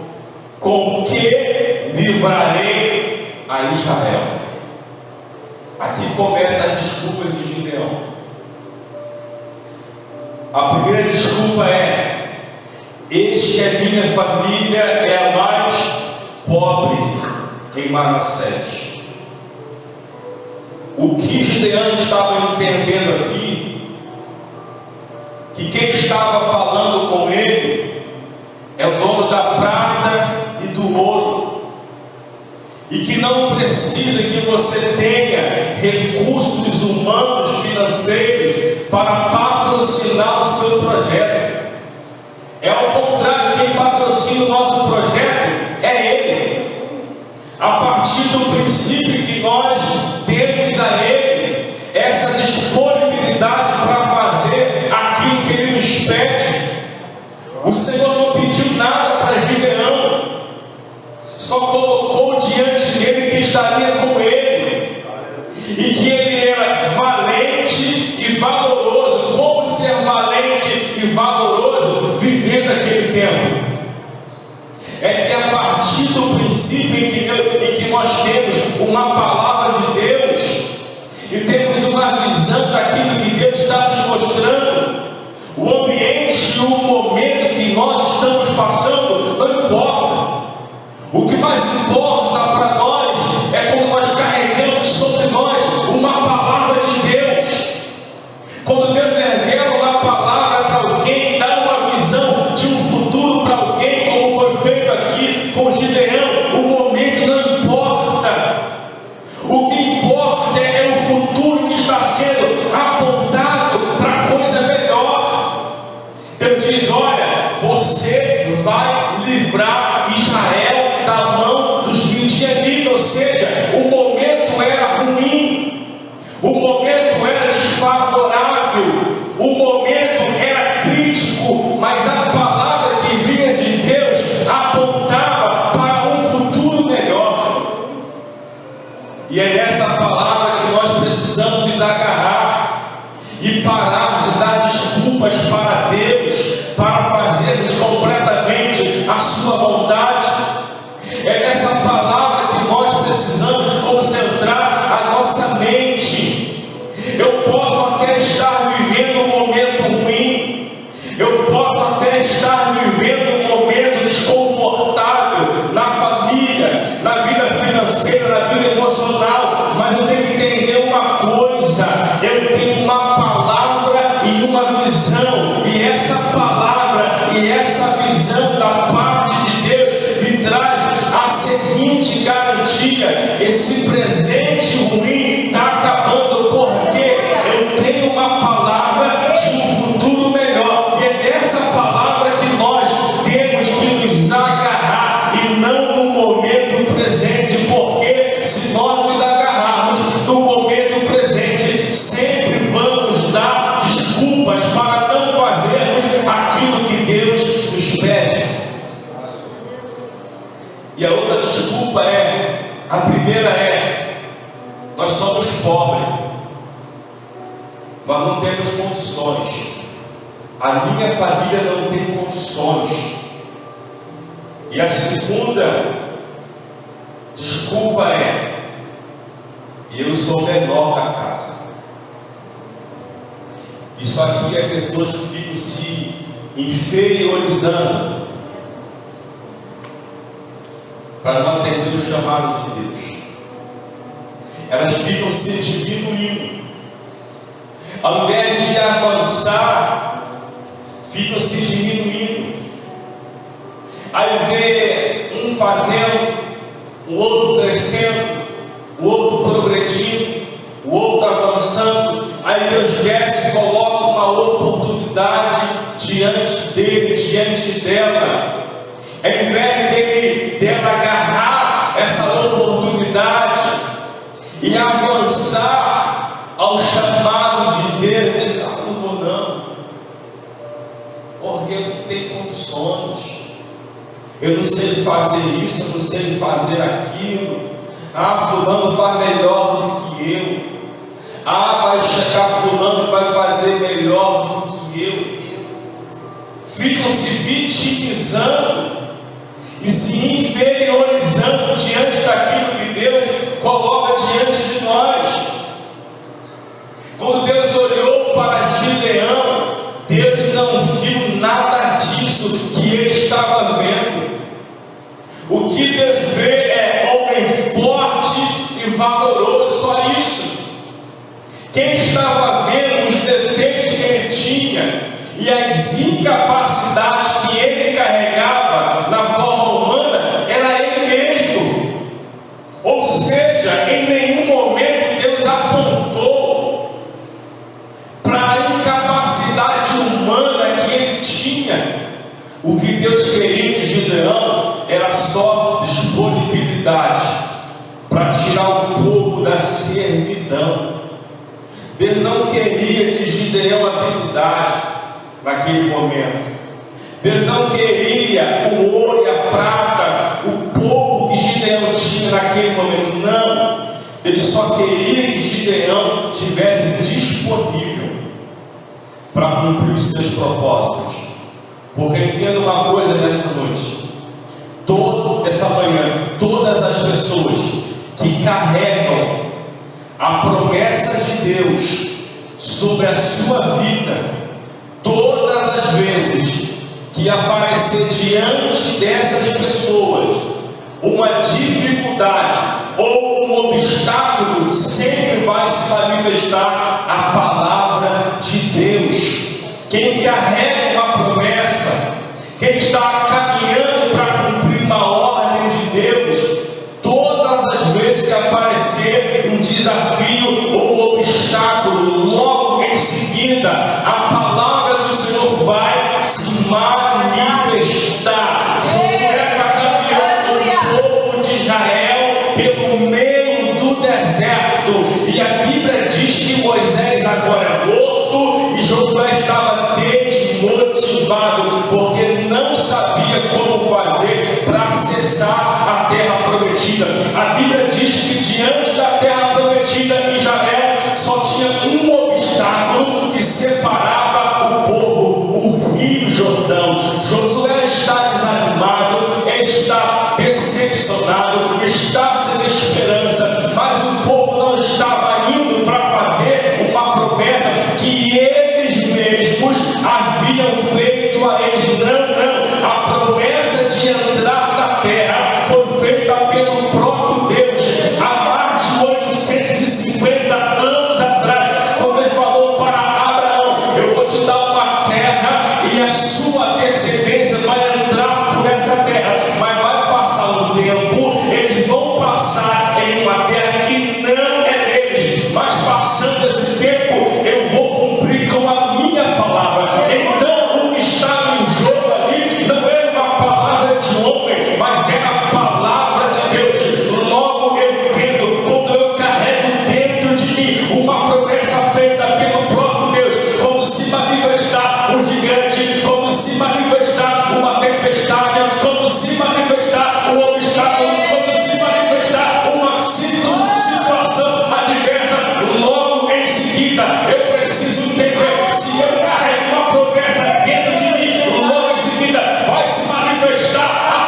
com que livrarei a Israel? Aqui começa a desculpa de Gideão. A primeira desculpa é: eis que a minha família é a mais pobre em Manassés. O que Gideão estava entendendo aqui, que quem estava falando com ele é o dono da prata e do ouro, e que não precisa que você tenha recursos humanos, financeiros, para patrocinar o seu projeto. É ao contrário, quem patrocina o nosso projeto é Ele. A partir do princípio que nós temos a Ele essa disponibilidade para fazer aquilo que Ele nos pede. O Senhor não pediu nada para Gideão, só colocou diante dele que estaria com ele, e que ele era valente e valoroso. Como ser valente e valoroso viver naquele tempo? É que a partir do princípio em que nós temos uma palavra de Deus e temos uma visão daquilo que Deus está nos mostrando, o ambiente e o momento que nós estamos passando não importa. O que mais importa para nós é quando nós carregamos sobre nós uma palavra de Deus. Quando Deus revela uma palavra para alguém, dá uma visão de um futuro para alguém, como foi feito aqui com Gideão, o momento não importa. O que importa é o futuro que está sendo apontado para coisa melhor. Deus diz: olha, você vai livrar Israel da mão dos midianitas. Ou seja, o momento era ruim, o momento era desfavorável, o momento era crítico, mas a palavra que vinha de Deus apontava para um futuro melhor. E é nessa palavra que nós precisamos nos agarrar e parar de dar desculpas para Deus, para fazermos completamente a sua vontade. É nessa palavra que nós precisamos concentrar a nossa mente. Eu posso até estar vivendo um momento ruim, eu posso até estar vivendo um momento desconfortável na família, na vida financeira, na vida emocional, mas eu tenho que entender uma coisa: eu tenho uma palavra e uma visão, e essa palavra e essa visão da parte de Deus me traz a seguinte garantia: esse presente ruim está acabando, porque eu tenho uma palavra de um futuro melhor. E é dessa palavra que nós temos que nos agarrar, e não no momento presente, porque se nós nos agarrarmos no momento presente, sempre vamos dar desculpas para não fazermos aquilo que Deus nos pede. E a outra desculpa a primeira é: nós somos pobres, nós não temos condições, a minha família não tem condições. E a segunda desculpa é: eu sou o menor da casa. Isso aqui é pessoas que ficam se inferiorizando para não atender o chamado de Deus. Elas ficam se diminuindo. Ao invés de avançar, ficam se diminuindo. Aí vê um fazendo, o outro crescendo, o outro progredindo, o outro avançando. Aí Deus desce e coloca uma oportunidade diante dele, diante dela. Ao invés dela agarrar essa oportunidade e avançar ao chamado de Deus, disse: não vou não, porque eu não tenho condições, eu não sei fazer isso, eu não sei fazer aquilo. Fulano faz melhor do que eu. Vai chegar fulano e vai fazer melhor do que eu. Ficam se vitimizando e se inferiorizando diante daquilo que Deus coloca diante de nós. Quando Deus olhou para Gideão, Deus isso que ele estava vendo. O que Deus vê é homem forte e valoroso, só isso. Quem estava vendo os defeitos que ele tinha e as incapacidades que ele carregava na forma humana era ele mesmo. Ou seja, em nenhum momento Deus apontou para a incapacidade humana que ele tinha. O que Deus queria de Gideão era só disponibilidade para tirar o povo da servidão. Deus não queria de Gideão habilidade naquele momento. Deus não queria o ouro e a prata, o pouco que Gideão tinha naquele momento. Não. Ele só queria que Gideão tivesse disponível para cumprir os seus propósitos. Porque entenda uma coisa nessa noite. Essa manhã, todas as pessoas que carregam a promessa de Deus sobre a sua vida, todas as vezes que aparecer diante dessas pessoas uma dificuldade ou um obstáculo, sempre vai se manifestar a palavra de Deus. Quem carrega uma promessa, quem está caminhando para cumprir uma ordem de Deus, todas as vezes que aparecer um desafio ou um obstáculo, logo em seguida a palavra do Senhor vai se manifestar. Josué está caminhando o povo de Israel pelo meio do deserto, e a Bíblia diz que Moisés agora é morto e Josué estava desmotivado porque não sabia como fazer para acessar a terra prometida. A Bíblia diz que diante da terra prometida Israel só tinha um obstáculo que separava o povo, o Rio Jordão. Josué está desanimado, está decepcionado, está sem esperança, mas o povo não estava indo para fazer uma promessa que eles mesmos haviam feito a eles. Não, a promessa de entrar na terra foi feita pelo próprio Deus há mais de 850 anos atrás, quando ele falou para Abraão: eu vou te dar uma terra e a sua descendência vai entrar por essa terra, mas vai passar um tempo, eles vão passar em uma terra que não é deles, mas passando esse tempo eu vou cumprir com a minha palavra. Então o que estava em jogo ali não era uma palavra de homem, mas era a palavra de Deus. Logo eu entendo, quando eu carrego dentro de mim uma promessa feita pelo próprio Deus, como se manifestar um gigante, como se manifestar uma tempestade, como se manifestar um obstáculo, como se manifestar uma situação adversa, logo em seguida eu preciso entender: se eu carrego uma promessa dentro de mim, logo em seguida vai se manifestar a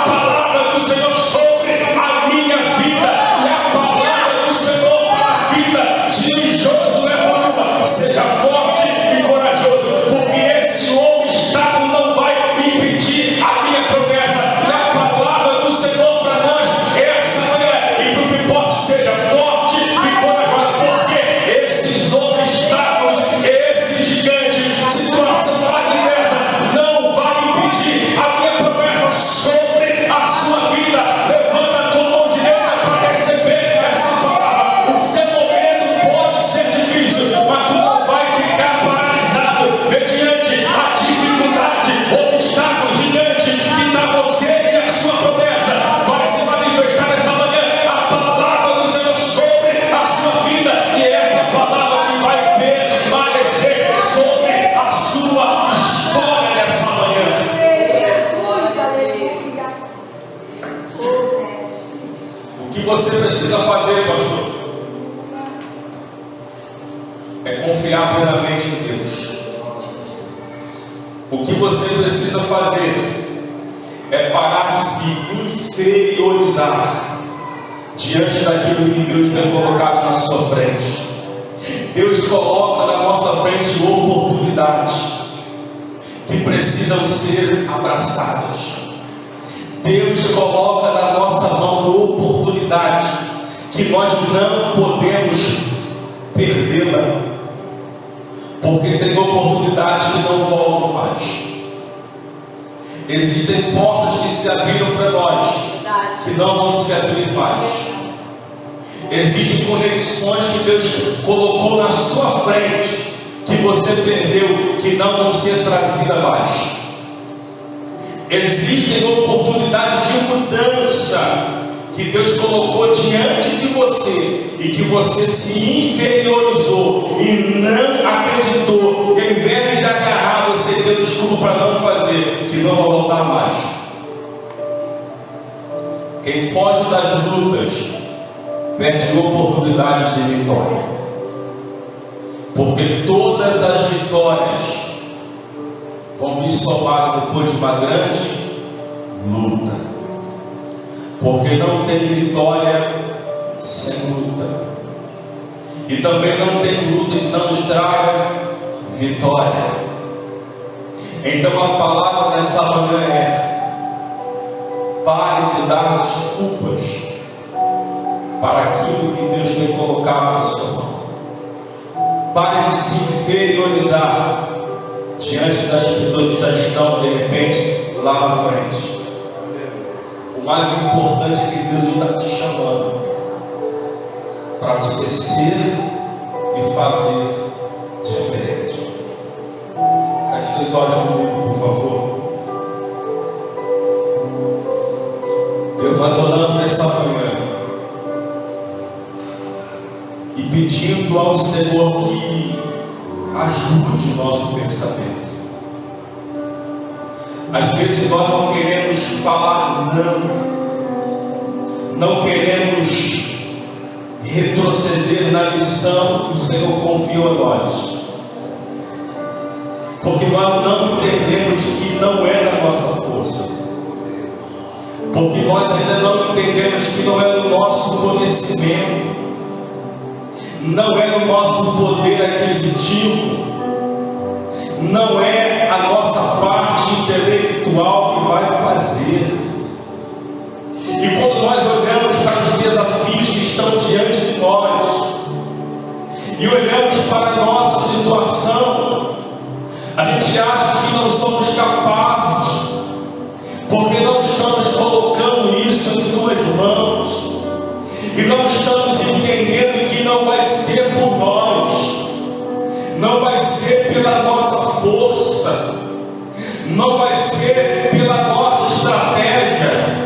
palavra do Senhor sobre a minha vida. E a palavra do Senhor para a vida de Josué falou: seja forte e corajoso, porque esse obstáculo não vai impedir a minha promessa. E a palavra do Senhor para nós essa manhã, e para que possa, seja forte e corajoso, porque esses obstáculos, esses gigantes, situação adversa não vai impedir a minha promessa sobre a sua vida. Levanta a tua mão direita para receber essa palavra. O seu momento pode ser difícil, mas tu não vai ficar paralisado mediante a dificuldade, obstáculo gigante que está você e a sua promessa. Vai se manifestar essa manhã a palavra do Senhor sobre a sua vida, e essa palavra que vai permanecer sobre a sua história nessa manhã. O que você precisa fazer, pastor, é confiar plenamente em Deus. O que você precisa fazer é parar de se inferiorizar diante daquilo que Deus tem colocado na sua frente. Deus coloca na nossa frente oportunidades. que precisam ser abraçadas. Deus coloca na nossa mão oportunidade que nós não podemos perdê-la, porque tem oportunidades que não voltam mais. Existem portas que se abriram para nós, que não vão se abrir mais. Existem conexões que Deus colocou na sua frente, que você perdeu, que não vão ser trazidas mais. Existem oportunidades de mudança que Deus colocou diante de você e que você se inferiorizou e não acreditou, que ao invés de agarrar, você deu desculpa para não fazer, que não vai voltar mais. Quem foge das lutas perde oportunidade de vitória, porque todas as vitórias vão vir somadas depois de uma grande luta, porque não tem vitória sem luta, e também não tem luta que não nos traga vitória. Então a palavra nessa manhã é: pare de dar desculpas para aquilo que Deus tem colocado na sua mão. Pare de se inferiorizar diante das pessoas que já estão de repente lá na frente. O mais importante é que Deus está te chamando para você ser e fazer diferente. Feche os olhos comigo, por favor. Deus, nós oramos nessa manhã e pedindo ao Senhor que ajude o nosso pensamento. Às vezes nós não queremos falar não queremos retroceder na missão que o Senhor confiou a nós, porque nós não entendemos que não é da nossa força, porque nós ainda não entendemos que não é do nosso conhecimento, não é do nosso poder aquisitivo, não é a nossa parte intelectual que vai fazer. E quando nós olhamos para os desafios que estão diante de nós e olhamos para a nossa situação, a gente acha que não somos capazes, porque não estamos colocando isso em tuas mãos e não estamos entendendo que não vai ser por nós, não vai ser pela nossa força, não vai ser pela nossa estratégia,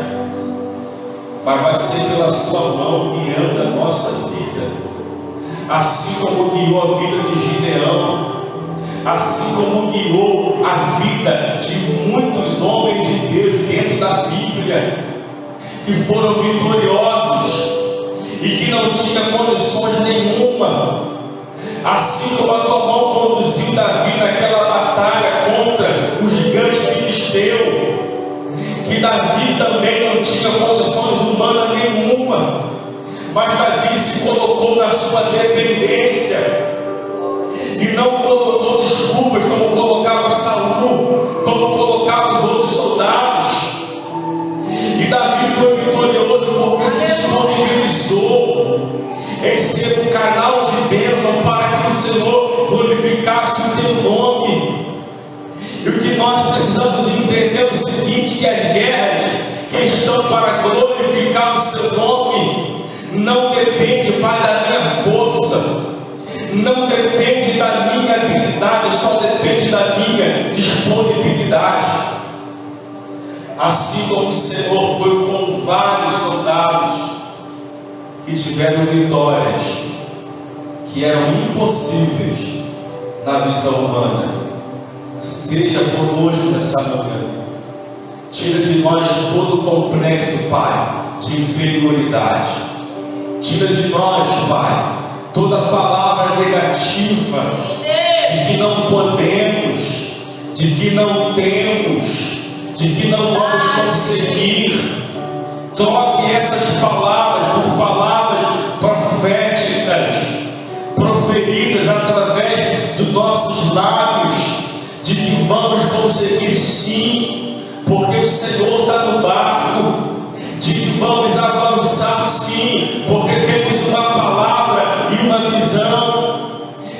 mas vai ser pela sua mão guiando a nossa vida, assim como guiou a vida de Gideão, assim como guiou a vida de muitos homens de Deus dentro da Bíblia, que foram vitoriosos e que não tinha condições nenhuma, assim como a tua mão conduziu Davi naquela batalha contra o gigante filisteu, que Davi também não tinha condições humanas nenhuma, mas Davi se colocou na sua dependência e não colocou desculpas como colocava Saul, como colocava os outros soldados. E Davi foi vitorioso porque se disponibilizou em ser um canal de bênção para que o Senhor glorificasse o teu nome. E o que nós precisamos entender é o seguinte: que as guerras que estão para glorificar o seu nome não depende mais da minha força, não depende da minha habilidade, só depende da minha disponibilidade. Assim como o Senhor foi com vários soldados que tiveram vitórias que eram impossíveis na visão humana, seja conosco nessa manhã. Tira de nós todo o complexo, Pai, de inferioridade. Tira de nós, Pai, toda palavra negativa de que não podemos, de que não temos, de que não vamos conseguir. Troque essas palavras por palavras proféticas, proferidas através dos nossos lábios, de que vamos vamos seguir sim, porque o Senhor está no barco. De que vamos avançar sim, porque temos uma palavra e uma visão.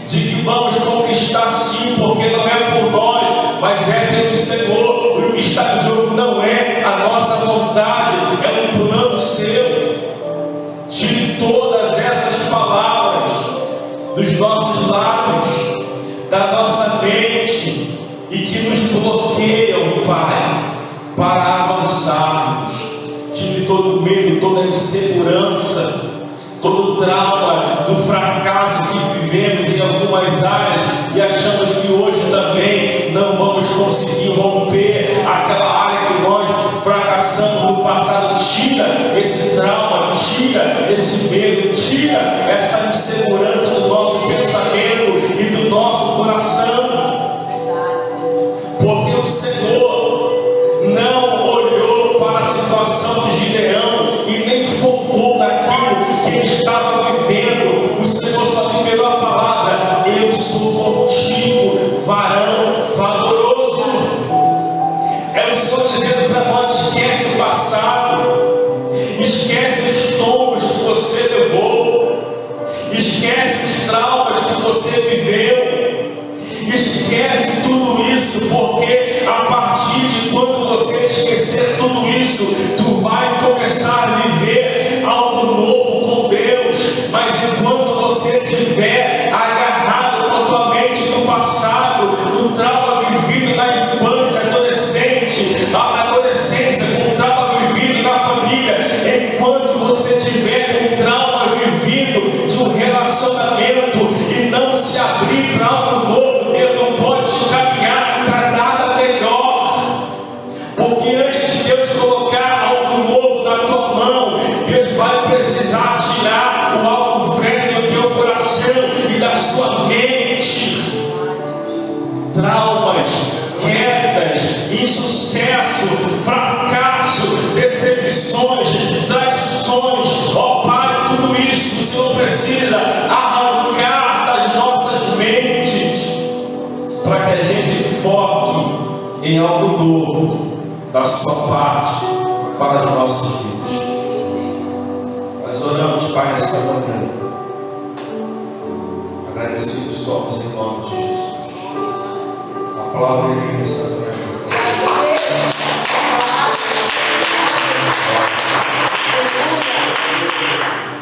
De que vamos conquistar sim, porque não é por nós, mas é pelo Senhor. O que está em jogo não é a nossa vontade, é um plano seu. Tire todas essas palavras dos nossos lábios, da nossa mente, e que nos bloqueiam, Pai, para avançarmos. Tire todo o medo, toda a insegurança, todo o trauma do fracasso que vivemos em algumas áreas e achamos que hoje também não vamos conseguir romper aquela área que nós fracassamos no passado. Tira esse trauma, tira esse medo, tira essa insegurança do nosso pensamento e do nosso coração, porque o Senhor não olhou para a situação de Gideão e nem focou naquilo que ele estava vivendo. O Senhor só liberou a palavra: eu sou contigo, varão valoroso. É o Senhor dizendo para nós: esquece o passado, esquece os tombos que você levou, esquece os traumas que você viveu, esquece tudo isso, porque a partir de quando você esquecer tudo isso, tu vai começar a viver algo novo com Deus. Mas enquanto você estiver agarrado com a tua mente no passado, no trauma vivido na infância, na adolescência, com trauma vivido na família, enquanto você tiver um trauma vivido de um relacionamento e não se abrir para algo novo, Deus não pode te caminhar para nada melhor. Porque antes de Deus colocar algo novo na tua mão, Deus vai precisar tirar o algo velho do teu coração e da sua mente. Traumas, quedas, insucesso, fracasso, decepções, traições, ó Pai, tudo isso o Senhor precisa arrancar das nossas mentes, para que a gente foque em algo novo da sua parte para as nossas vidas. Nós oramos, Pai, nessa manhã, agradecidos somos em nome de Jesus. A palavra é essa manhã.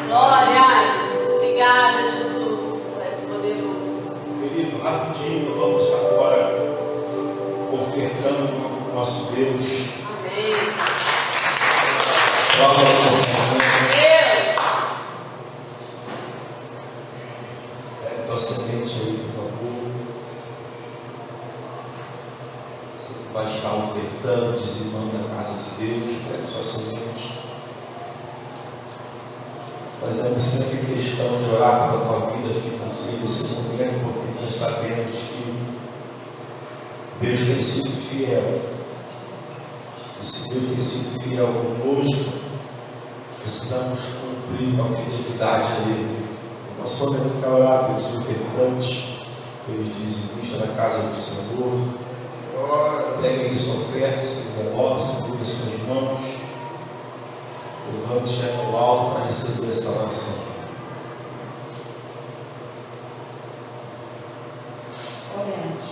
Glórias, obrigada, Jesus, por esse poderoso. Querido, rapidinho, vamos agora ofertando o nosso Deus. Amém. Glória a Deus. Pega tua semente aí, por favor. Você vai estar ofertando, dizimando a casa de Deus. Pega sua semente. Fazemos sempre questão de orar pela tua vida financeira esse momento, porque nós sabemos que Deus tem sido fiel. Esse Deus tem sido fiel conosco. Precisamos cumprir a fidelidade a Ele. Nós somos aqui para orar pelos ofertantes, pelos dizimistas da casa do Senhor. Peguem sua oferta, se demora, segure suas mãos. Levante já no alto para receber essa oração. Oremos.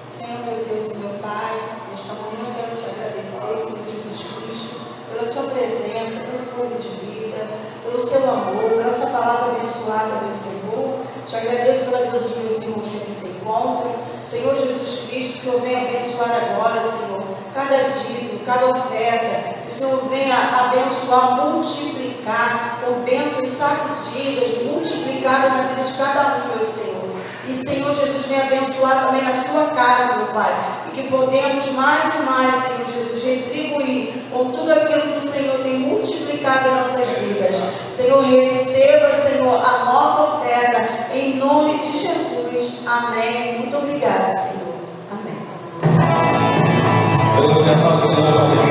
Senhor, meu Deus e meu Pai, nesta manhã eu quero te agradecer, Senhor Jesus Cristo, pela sua presença, pelo fogo de vida, pelo seu amor, pela essa palavra abençoada, meu Senhor. Te agradeço pela vida dos meus irmãos que aqui se encontram. Senhor Jesus Cristo, que o Senhor venha abençoar agora, Senhor, cada dízimo, cada oferta, que o Senhor venha abençoar, multiplicar, com bênçãos sacudidas, multiplicadas na vida de cada um, meu Senhor. E Senhor Jesus, venha abençoar também a sua casa, meu Pai, e que podemos mais e mais, Senhor Jesus, retribuir com tudo aquilo que o Senhor tem multiplicado em nossas vidas. Senhor, receba, Senhor, a nossa oferta, em nome de Jesus. Amém. Muito obrigada, Senhor. Amém. Eu quero fazer uma palavra.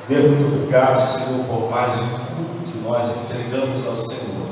Deus, muito obrigado, Senhor, por mais um culto que nós entregamos ao Senhor.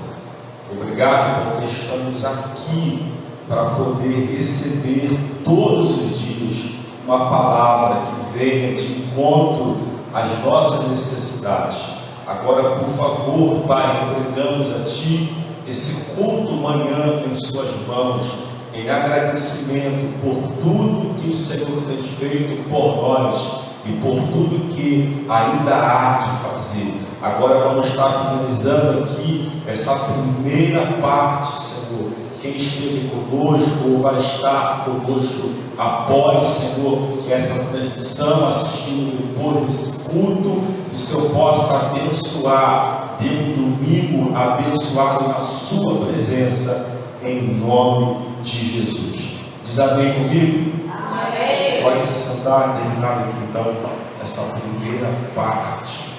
Obrigado porque estamos aqui para poder receber todos os dias uma palavra que venha de encontro às nossas necessidades. Agora, por favor, Pai, entregamos a Ti esse culto manhã em Suas mãos, em agradecimento por tudo que o Senhor tem feito por nós e por tudo que ainda há de fazer. Agora vamos estar finalizando aqui essa primeira parte, Senhor. Quem esteve conosco ou vai estar conosco após, Senhor, que essa transmissão, assistindo depois desse culto, que o Senhor possa abençoar, ter um domingo abençoado na Sua presença, em nome de Jesus. Diz amém comigo? Amém. Pode se sentar, terminar aqui então essa primeira parte.